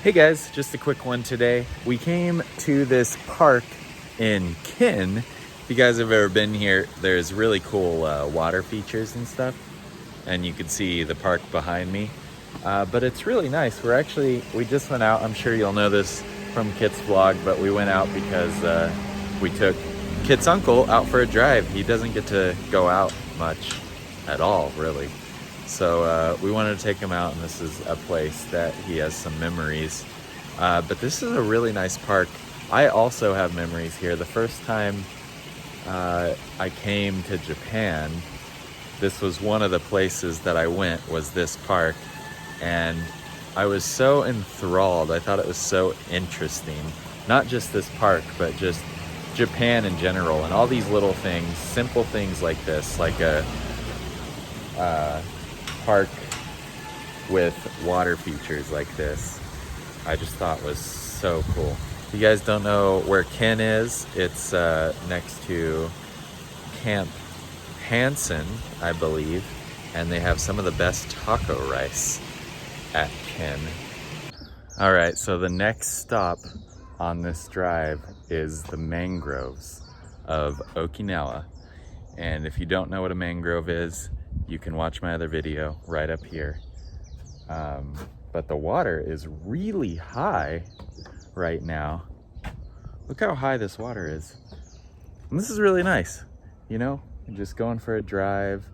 Hey guys, just a quick one today. We came to this park in Kin. If you guys have ever been here, there's really cool water features and stuff. And you can see the park behind me. But it's really nice. We just went out. I'm sure you'll know this from Kit's vlog, but we went out because we took Kit's uncle out for a drive. He doesn't get to go out much at all, really. So we wanted to take him out, and this is a place that he has some memories. But this is a really nice park. I also have memories here. The first time I came to Japan, this was one of the places that I went, was this park. And I was so enthralled. I thought it was so interesting. Not just this park, but just Japan in general. And all these little things, simple things like this, like a park with water features like this, I just thought was so cool. If you guys don't know where Ken is, it's next to Camp Hansen, I believe, and they have some of the best taco rice at Ken. All right, so the next stop on this drive is the mangroves of Okinawa. And if you don't know what a mangrove is, you can watch my other video right up here. But the water is really high right now. Look how high this water is. And this is really nice, you know? Just going for a drive,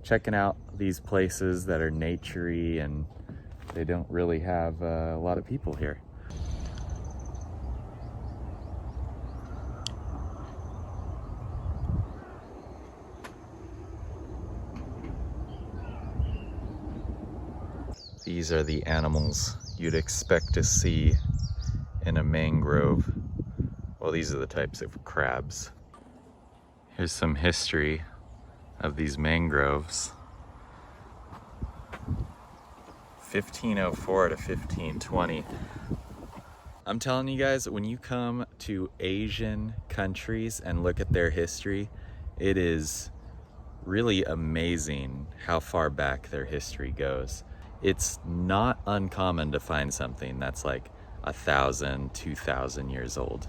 checking out these places that are naturey and they don't really have a lot of people here. These are the animals you'd expect to see in a mangrove. Well, these are the types of crabs. Here's some history of these mangroves. 1504 to 1520. I'm telling you guys, when you come to Asian countries and look at their history, it is really amazing how far back their history goes. It's not uncommon to find something that's like 1,000, 2,000 years old.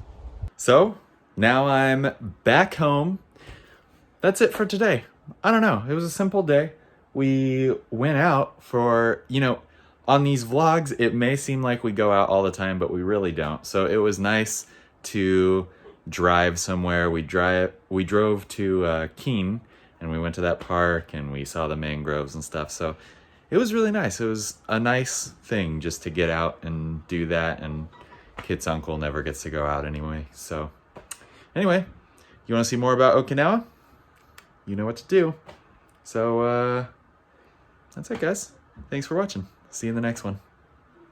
So now I'm back home. That's it for today. I don't know. It was a simple day. We went out for, on these vlogs, it may seem like we go out all the time, but we really don't. So it was nice to drive somewhere. We drove to Keene, and we went to that park, and we saw the mangroves and stuff. So it was really nice. It was a nice thing just to get out and do that. And Kit's uncle never gets to go out anyway. So anyway, you want to see more about Okinawa? You know what to do. So that's it, guys. Thanks for watching. See you in the next one.